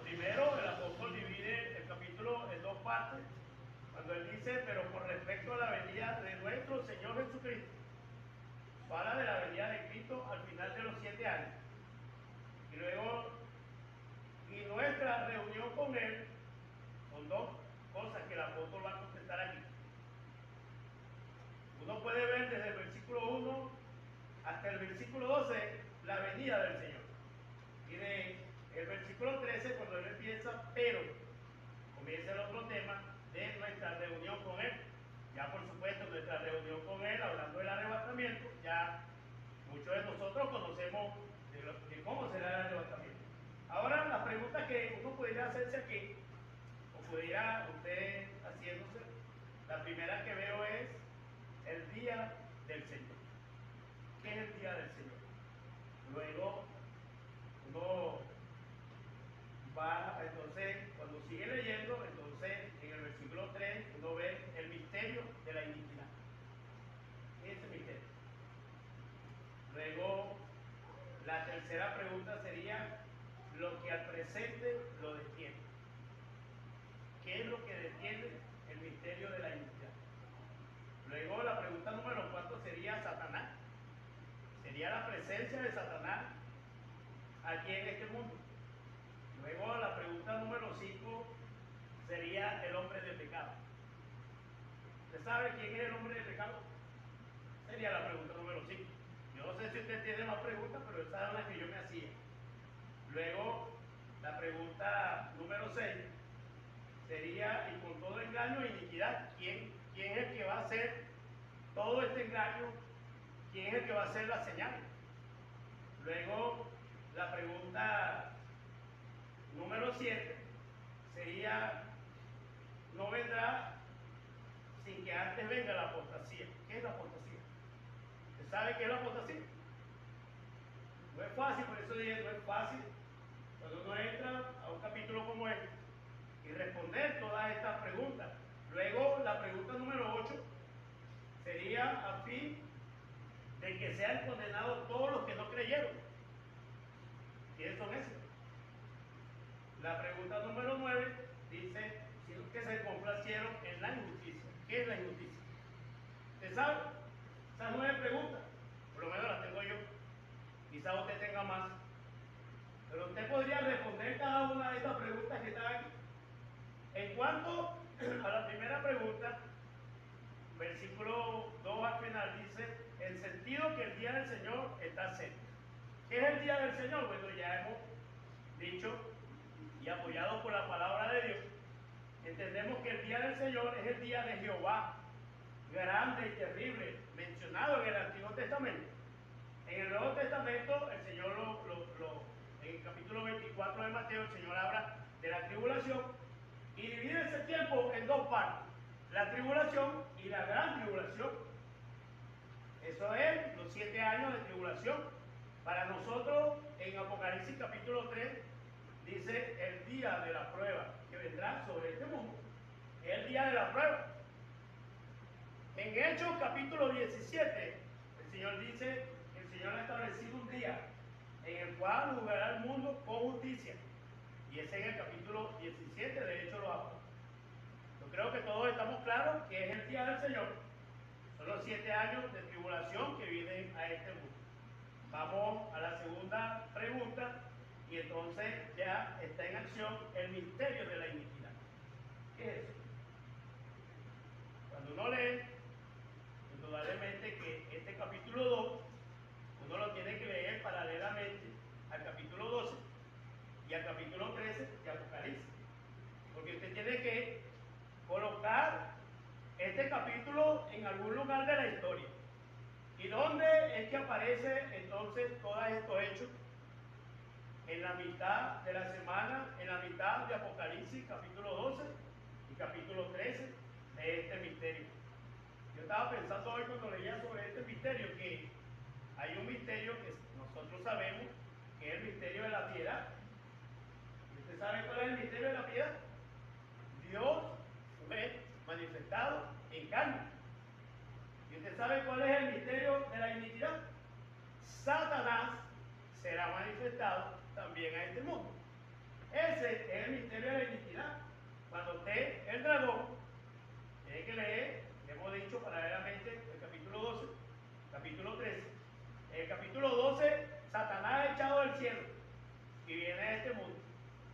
Primero, el apóstol divide el capítulo en dos partes, cuando él dice, pero con respecto a la venida de nuestro Señor Jesucristo, habla de la venida de Cristo al final de los 7 años. Y luego, y nuestra reunión con Él, son dos cosas que el apóstol va a contestar aquí. Uno puede ver desde el versículo 1 hasta el versículo 12 la venida del Señor. Y de el versículo 13, cuando él empieza, pero comienza el otro tema de nuestra reunión con Él. Ya por supuesto, nuestra reunión con Él, hablando del arrebatamiento, ya muchos de nosotros conocemos de cómo será el arrebatamiento. Ahora, la pregunta que uno pudiera hacerse aquí, o pudiera usted haciéndose, la primera que veo es el día del Señor. ¿Qué es el día del Señor? Luego, uno va, entonces, cuando sigue leyendo, entonces, en el versículo 3, uno ve el misterio de la iniquidad. ¿Qué es ese misterio? Luego, la tercera pregunta sería lo que al presente lo detiene. ¿Qué es lo que detiene el misterio de la iniquidad? Luego, la pregunta número 4 sería Satanás. Sería la presencia de Satanás aquí en este mundo. Luego, la pregunta número 5 sería el hombre de pecado. ¿Usted sabe quién es el hombre de pecado? Sería la pregunta número 5. Yo no sé si usted tiene más preguntas, pero esa es la que yo me hacía. Luego, la pregunta número 6 sería, y con todo engaño e iniquidad, ¿quién es el que va a hacer todo este engaño? ¿Quién es el que va a hacer la señal? Luego, la pregunta número 7 sería, no vendrá sin que antes venga la apostasía. ¿Qué es la apostasía? ¿Usted sabe qué es la apostasía? No es fácil, por eso dije, no es fácil cuando uno entra a un capítulo como este y responder todas estas preguntas. Luego, la pregunta número 8 sería a fin de que sean condenados todos los que no creyeron. ¿Quiénes son esos? La pregunta número 9 dice, sino que se complacieron en la injusticia. ¿Qué es la injusticia? ¿Usted sabe? Esas 9 preguntas, por lo menos las tengo yo. Quizá usted tenga más. Pero usted podría responder cada una de estas preguntas que están aquí. En cuanto a la primera pregunta, versículo 2 al final dice, en sentido que el día del Señor está cerca. ¿Qué es el día del Señor? Bueno, ya hemos dicho y apoyado por la palabra de Dios, entendemos que el día del Señor es el día de Jehová, grande y terrible, mencionado en el Antiguo Testamento. En el Nuevo Testamento, el Señor en el capítulo 24 de Mateo, el Señor habla de la tribulación y divide ese tiempo en dos partes, la tribulación y la gran tribulación. Eso es los 7 años de tribulación. Para nosotros, en Apocalipsis capítulo 3, dice el día de la prueba que vendrá sobre este mundo. Es el día de la prueba. En Hechos capítulo 17, el Señor dice que el Señor ha establecido un día en el cual juzgará al mundo con justicia. Y ese es el capítulo 17 de Hechos los Apóstoles. Yo creo que todos estamos claros que es el día del Señor. Son los 7 años de tribulación que vienen a este mundo. Vamos a la segunda pregunta y entonces ya está en acción el misterio de la iniquidad. ¿Qué es eso? Cuando uno lee, indudablemente que este capítulo 2, uno lo tiene que leer paralelamente al capítulo 12 y al capítulo 13 de Apocalipsis. Porque usted tiene que colocar este capítulo en algún lugar de la historia. ¿Y dónde es que aparece entonces todos estos hechos? En la mitad de la semana, en la mitad de Apocalipsis, capítulo 12 y capítulo 13 de este misterio. Yo estaba pensando hoy cuando leía sobre este misterio que hay un misterio que nosotros sabemos que es el misterio de la piedad. ¿Y usted sabe cuál es el misterio de la piedad? Dios fue manifestado en carne. ¿Y usted sabe cuál es el misterio de la iniquidad? Satanás será manifestado también a este mundo. Ese es el misterio de la iniquidad. Cuando usted, el dragón, tiene que leer, le hemos dicho paralelamente, el capítulo 12, capítulo 13. En el capítulo 12, Satanás es echado del cielo y viene a este mundo.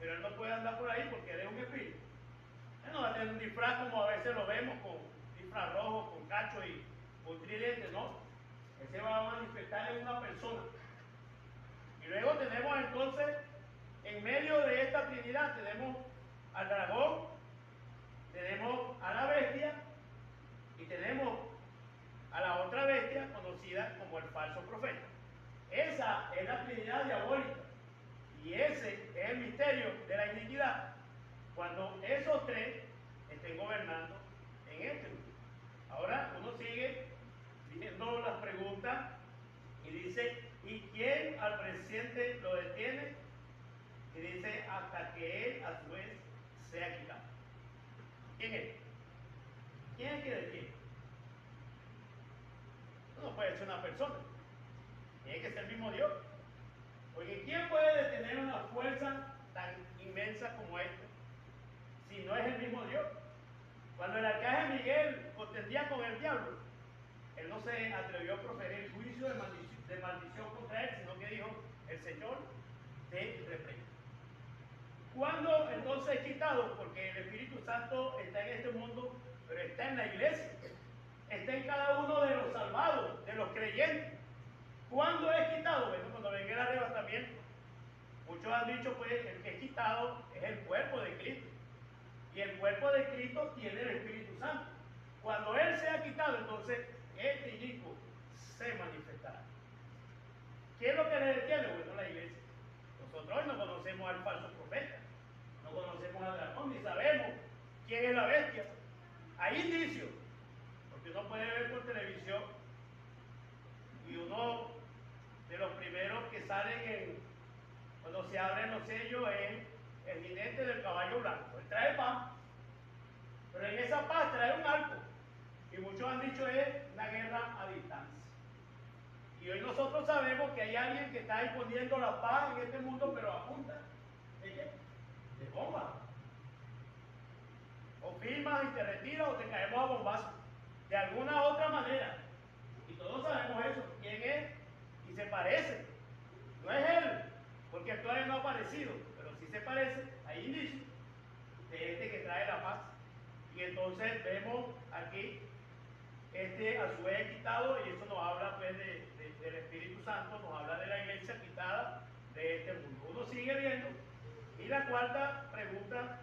Pero él no puede andar por ahí porque él es un espíritu. Él no va a tener un disfraz como a veces lo vemos, con disfraz rojo, con cacho y con tridente, no. Él se va a manifestar en una persona. Y luego tenemos entonces, en medio de esta Trinidad, tenemos al dragón, tenemos a la bestia y tenemos a la otra bestia conocida como el falso profeta. Esa es la Trinidad diabólica y ese es el misterio de la iniquidad, cuando esos tres estén gobernando en este mundo. Ahora uno sigue viendo las preguntas y dice, ¿y quién al presidente lo detiene? Y dice, hasta que él a su vez sea quitado. ¿Quién es? ¿Quién es que detiene? No puede ser una persona, tiene que ser el mismo Dios. Porque ¿quién puede detener una fuerza tan inmensa como esta si no es el mismo Dios? Cuando el arcángel Miguel contendía con el diablo, él no se atrevió a proferir juicio de maldición contra él, sino que dijo, el Señor te reprende. ¿Cuándo entonces es quitado? Porque el Espíritu Santo está en este mundo, pero está en la iglesia, está en cada uno de los salvados, de los creyentes. ¿Cuándo es quitado? Bueno, cuando venga el arrebatamiento. Muchos han dicho, pues, el que es quitado es el cuerpo de Cristo. Y el cuerpo de Cristo tiene el Espíritu Santo. Cuando Él sea quitado, entonces, este inicuo se manifestará. ¿Qué es lo que le detiene? Bueno, la iglesia. Nosotros hoy no conocemos al falso profeta, no conocemos al dragón, ni sabemos quién es la bestia. Hay indicios, porque uno puede ver por televisión y uno de los primeros que salen cuando se abren los sellos es el jinete del caballo blanco. Él trae paz, pero en esa paz trae un arco. Y muchos han dicho es una guerra a distancia. Y hoy nosotros sabemos que hay alguien que está imponiendo la paz en este mundo, pero a punta ¿de qué? De bombas. O firmas y te retiras o te caemos a bombazos. De alguna otra manera. Y todos sabemos eso. ¿Quién es? Y se parece. No es él, porque todavía no ha aparecido, pero sí se parece, hay indicios de este que trae la paz. Y entonces vemos aquí, a su vez quitado, y eso nos habla pues del Espíritu Santo, nos habla de la iglesia quitada de este mundo. Uno sigue viendo, y la cuarta pregunta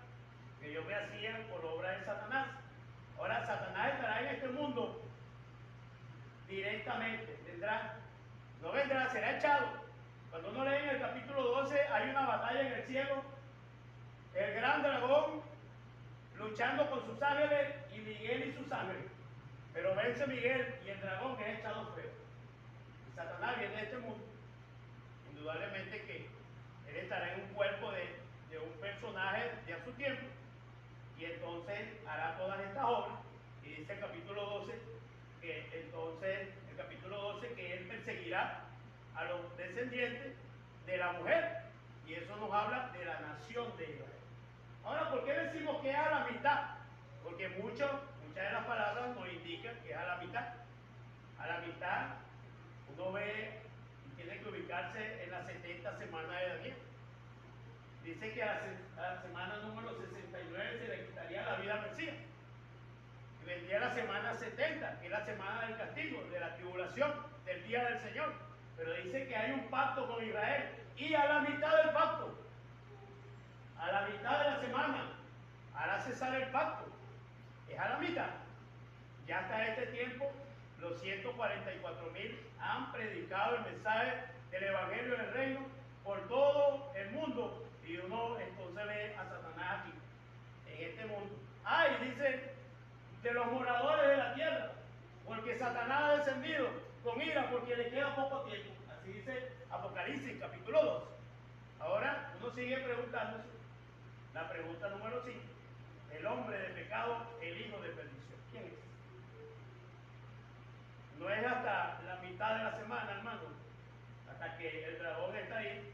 que yo me hacía por obra de Satanás. Ahora, Satanás estará en este mundo directamente, no vendrá, será echado. Cuando uno lee en el capítulo 12, hay una batalla en el cielo, el gran dragón luchando con sus ángeles y Miguel y sus ángeles. Pero vence Miguel y el dragón es echado fuera. Y Satanás viene de este mundo. Indudablemente que él estará en un cuerpo de un personaje de a su tiempo y entonces hará todas estas obras. Y dice el capítulo 12 que entonces, el capítulo 12, que él perseguirá a los descendientes de la mujer, y eso nos habla de la nación de Israel. Ahora, ¿por qué decimos que es a la mitad? Porque muchas de las palabras nos indican que es a la mitad. A la mitad uno ve y tiene que ubicarse en la 70 semana de Daniel. Dice que a la semana número 69 se le quitaría la vida al Mesías. Y vendría la semana 70, que es la semana del castigo, de la tribulación, del día del Señor. Pero dice que hay un pacto con Israel. Y a la mitad del pacto, a la mitad de la semana, hará cesar el pacto. Es a la mitad. Ya hasta este tiempo, los 144.000 han predicado el mensaje del Evangelio del Reino por todo el mundo. Y uno entonces ve a Satanás aquí, en este mundo. Y dice, de los moradores de la tierra, porque Satanás ha descendido con ira, porque le queda poco tiempo. Así dice Apocalipsis, capítulo 2. Ahora uno sigue preguntándose, la pregunta número 5, el hombre de pecado, el hijo de perdición. ¿Quién es? No es hasta la mitad de la semana, hermano, hasta que el dragón está ahí.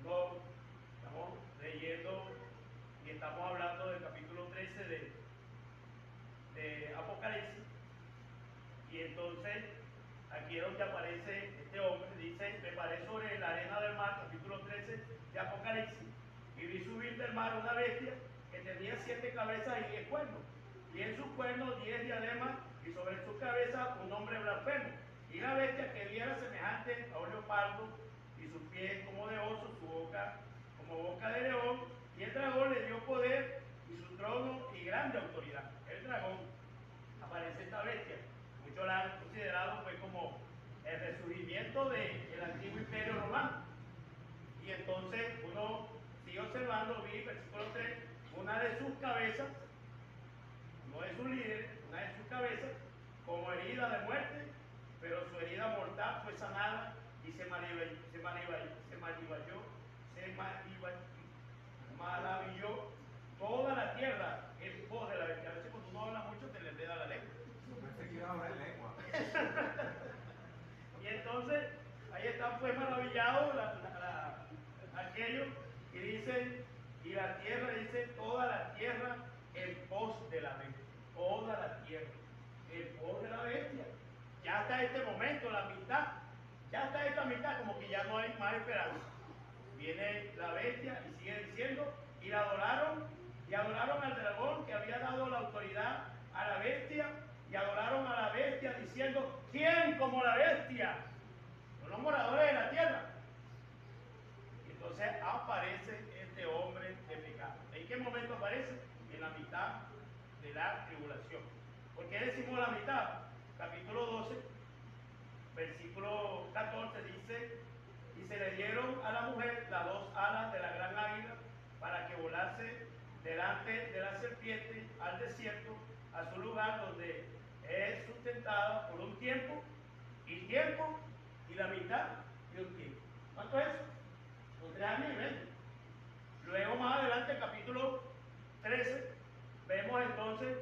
No, estamos leyendo Apocalipsis. Y entonces, aquí es donde aparece este hombre, dice, me paré sobre la arena del mar, capítulo 13 de Apocalipsis, y vi subir del mar una bestia que tenía 7 cabezas y 10 cuernos, y en sus cuernos 10 diademas, y sobre su cabeza un nombre blasfemo. Y la bestia que vi era semejante a un leopardo, y sus pies como de oso, su boca como boca de león, y el dragón le dio poder y su trono y grande autoridad. El dragón, aparece esta bestia, muchos la han considerado pues como el resurgimiento del antiguo imperio romano. Y entonces uno sigue observando, vi versículo 3, una de sus cabezas, uno de sus líderes, una de sus cabezas, como herida de muerte, pero su herida mortal fue sanada y se maravilló toda la tierra en pos de la bestia. A veces cuando uno habla mucho te le enreda la lengua. Pensé que iba a hablar lengua. Y entonces ahí están pues maravillados aquellos y dicen, y la tierra, dice, toda la tierra en pos de la bestia. Toda la tierra en pos de la bestia. Ya hasta este momento, la mitad, ya hasta esta mitad, como que ya no hay más esperanza. Viene la bestia y sigue diciendo, y adoraron al dragón que había dado la autoridad a la bestia, y adoraron a la bestia diciendo, ¿quién como la bestia? Son los moradores de la tierra. Y entonces aparece este hombre de pecado. ¿En qué momento aparece? En la mitad de la tribulación. ¿Por qué decimos la mitad? Capítulo 12, versículo 14 dice, y se le dieron a la mujer las 2 alas de la gran águila para que volase delante de la serpiente al desierto, a su lugar donde es sustentada por un tiempo y la mitad de un tiempo. ¿Cuánto es? Son 3 años y medio. Luego más adelante, capítulo 13, vemos entonces,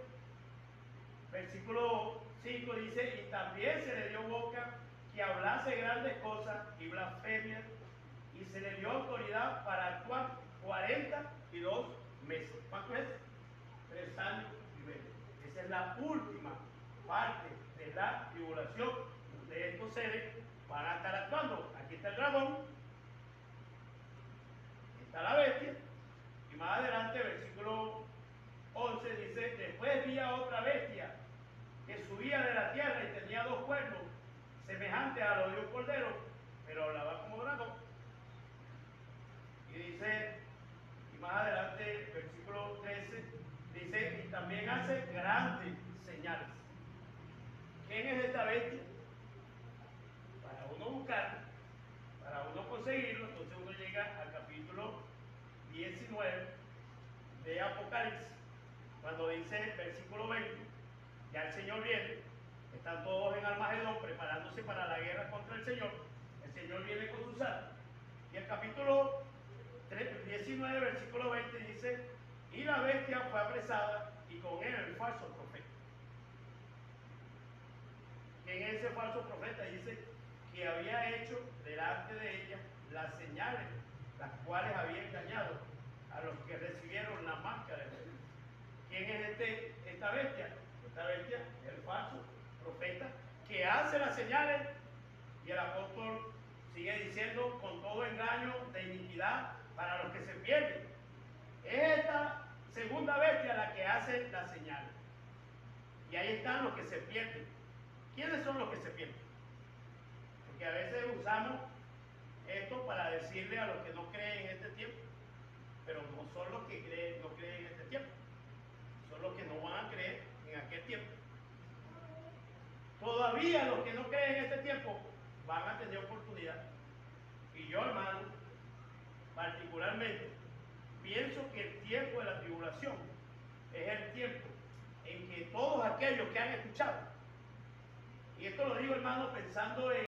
versículo 5 dice, y también se le dio boca que hablase grandes cosas y blasfemias, y se le dio autoridad para actuar 42 meses. ¿Cuánto es? 3 años y medio. Esa es la última parte de la tribulación, donde estos seres van a estar actuando. Aquí está el dragón, está la bestia, y más adelante, versículo 11 dice, después vi a otra bestia que subía de la tierra y tenía 2 cuernos, semejantes a los de un cordero, pero hablaba como dragón. Y dice, y más adelante, versículo 13, dice, y también hace grandes señales. ¿Quién es esta bestia? Para uno buscarlo, para uno conseguirlo, entonces uno llega al capítulo 19 de Apocalipsis, cuando dice, versículo 20, ya el Señor viene, están todos en Armagedón preparándose para la guerra contra el Señor viene con sus armas. Y el capítulo 19, versículo 20 dice, y la bestia fue apresada y con él el falso profeta. ¿Quién es ese falso profeta? Dice que había hecho delante de ella las señales, las cuales había engañado a los que recibieron la marca de Dios. ¿Quién es esta bestia? Esta bestia es el falso profeta que hace las señales, y el apóstol sigue diciendo, con todo engaño de iniquidad para los que se pierden. Es esta segunda bestia la que hace las señales. Y ahí están los que se pierden. ¿Quiénes son los que se pierden? Porque a veces usamos esto para decirle a los que no creen en este tiempo, pero no son los que no creen en este tiempo, son los que no van a creer en aquel tiempo. Todavía los que no creen en este tiempo van a tener oportunidad. Y yo, hermano, particularmente, pienso que el tiempo de la tribulación es el tiempo en que todos aquellos que han escuchado, y esto lo digo, hermano, pensando en